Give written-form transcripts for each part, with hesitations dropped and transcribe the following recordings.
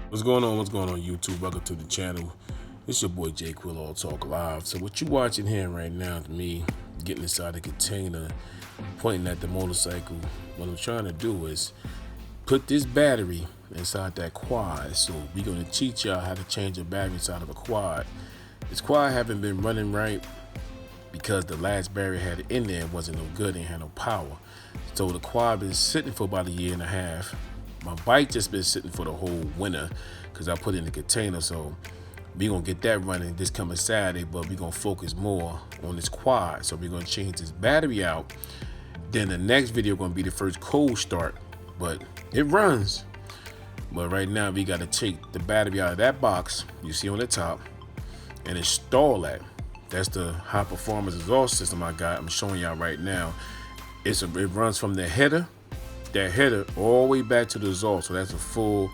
What's going on? What's going on, YouTube? Welcome to the channel. It's your boy Jay Quill, All Talk Live. So what you watching here right now is me getting inside the container, pointing at the motorcycle. What I'm trying to do is put this battery inside that quad. So we're gonna teach y'all how to change a battery inside of a quad. This quad haven't been running right because the last battery had it in there wasn't no good, ain't had no power. So the quad been sitting for about a year and a half. My bike just been sitting for the whole winter because I put it in the container. So we gonna get that running this coming Saturday, but we gonna focus more on this quad. So we're gonna change this battery out. Then the next video gonna be the first cold start, but it runs. But right now we gotta take the battery out of that box you see on the top and install that. That's the high performance exhaust system I got. I'm showing y'all right now. It runs from the header, that header, all the way back to the exhaust. So that's a full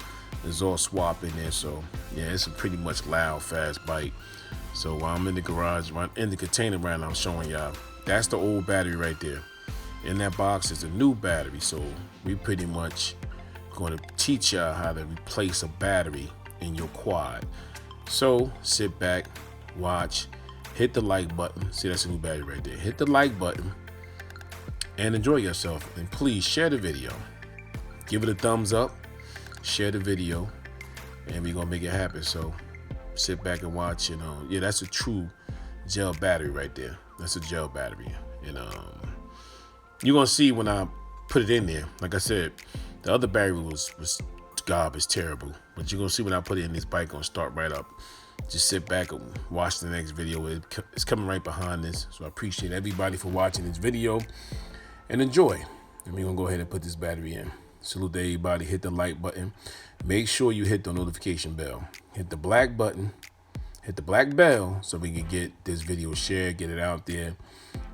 exhaust swap in there. So yeah, it's a pretty much loud, fast bike. So while I'm in the garage, in the container right now, I'm showing y'all. That's the old battery right there. In that box is a new battery. So we pretty much going to teach y'all how to replace a battery in your quad. So sit back, watch, hit the like button. See, that's a new battery right there. Hit the like button and enjoy yourself. And please share the video. Give it a thumbs up, share the video, and we're gonna make it happen. So sit back and watch. And yeah, that's a true gel battery right there. That's a gel battery. And you're gonna see when I put it in there. Like I said, the other battery was garbage, terrible. But you're gonna see when I put it in, this bike gonna start right up. Just sit back and watch the next video. It's coming right behind this. So I appreciate everybody for watching this video and enjoy. And we're gonna go ahead and put this battery in. Salute to everybody. Hit the like button. Make sure you hit the notification bell. Hit the black button. Hit the black bell so we can get this video shared, get it out there.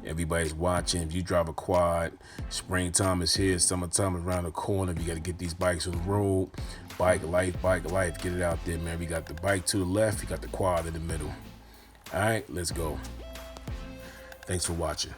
Everybody's watching. If you drive a quad, springtime is here, summertime is around the corner. You got to get these bikes on the road. Bike life, get it out there, man. We got the bike to the left, we got the quad in the middle. All right, let's go. Thanks for watching.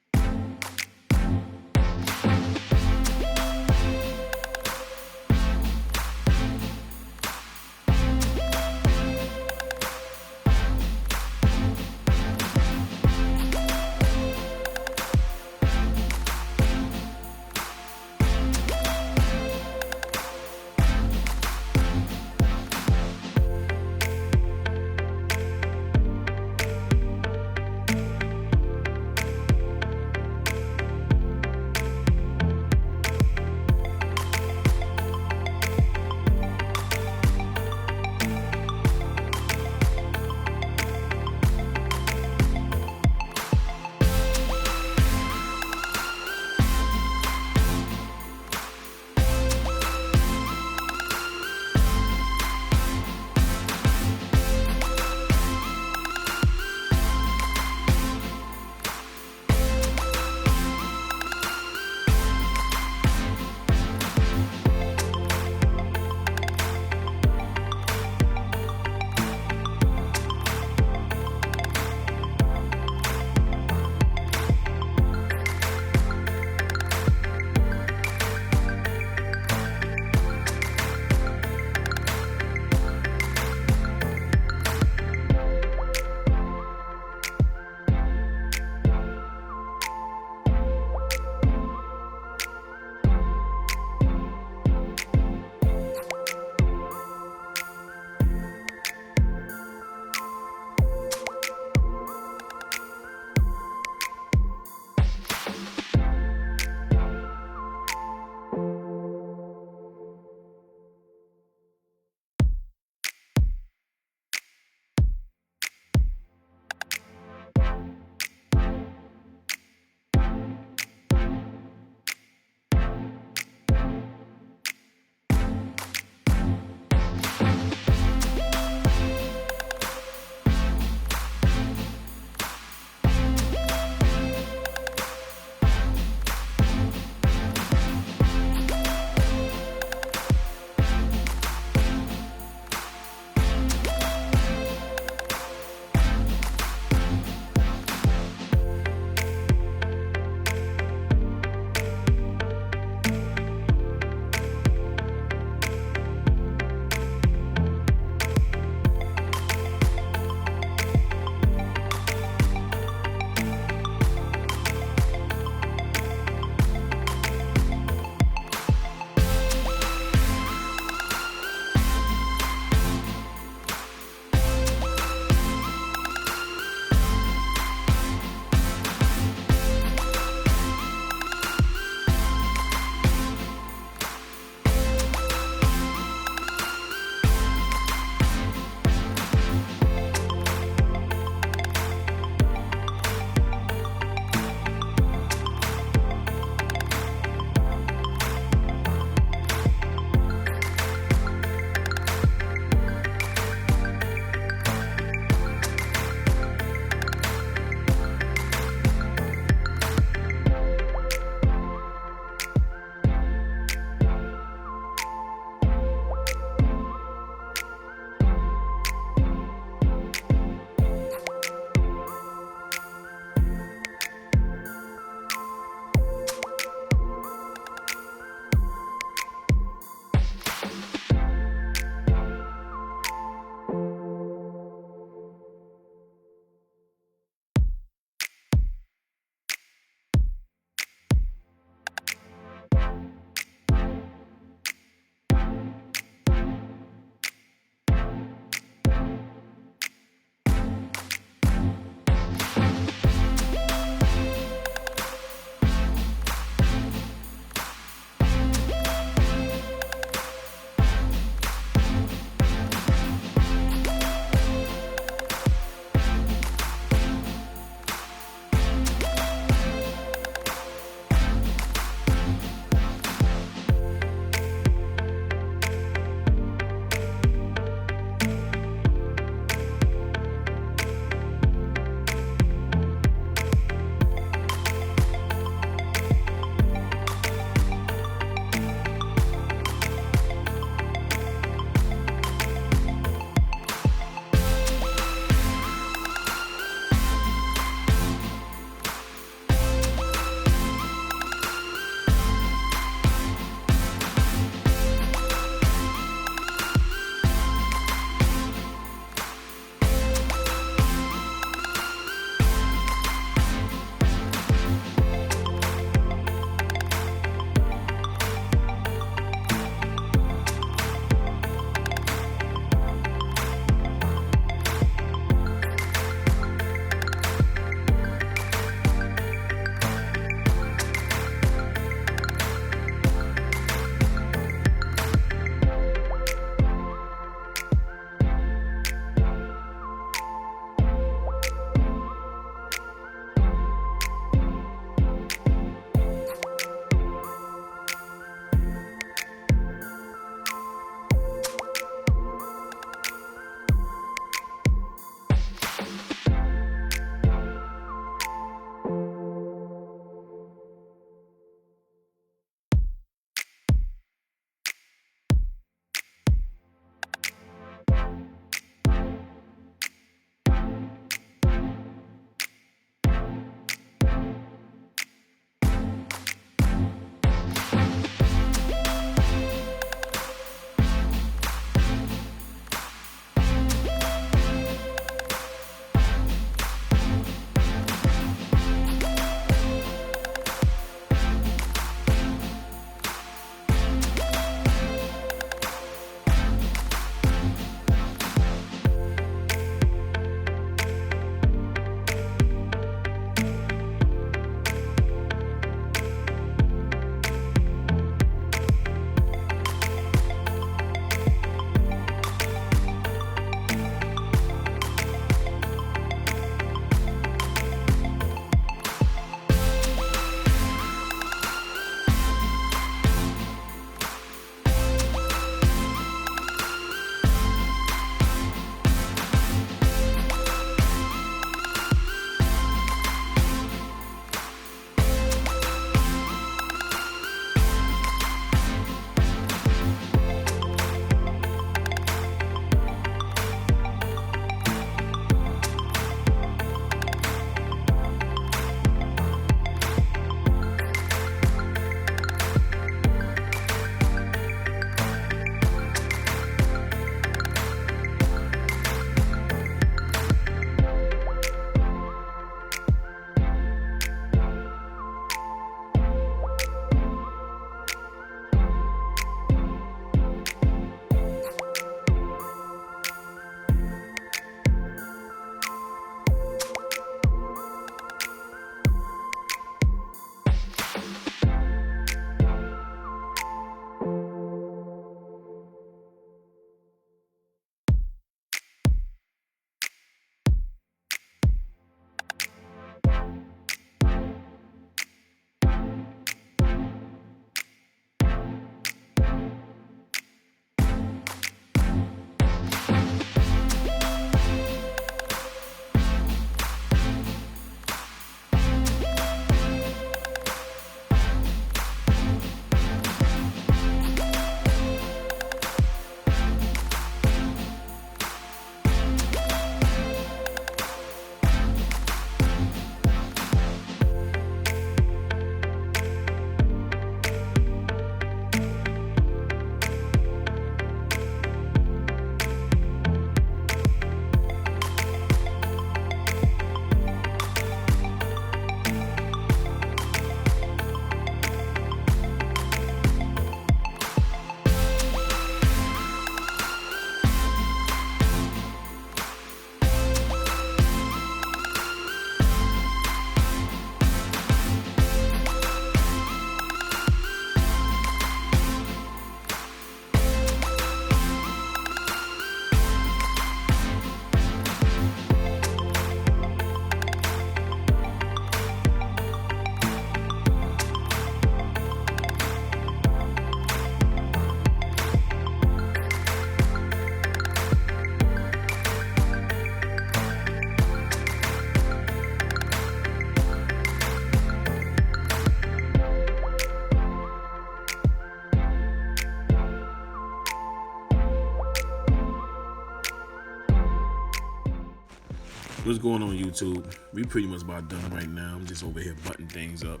What's going on, YouTube? We pretty much about done right now. I'm just over here buttoning things up,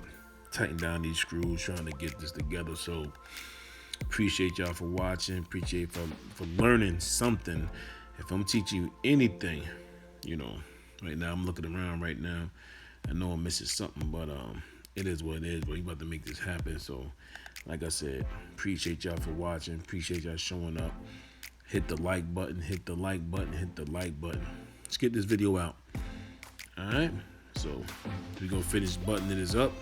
tighten down these screws, trying to get this together. So appreciate y'all for watching. Appreciate for learning something. If I'm teaching you anything, right now I'm looking around right now. I know I'm missing something, but it is what it is. But we about to make this happen. So, like I said, appreciate y'all for watching. Appreciate y'all showing up. Hit the like button. Hit the like button. Hit the like button. Let's get this video out. All right. So we're gonna finish buttoning this up.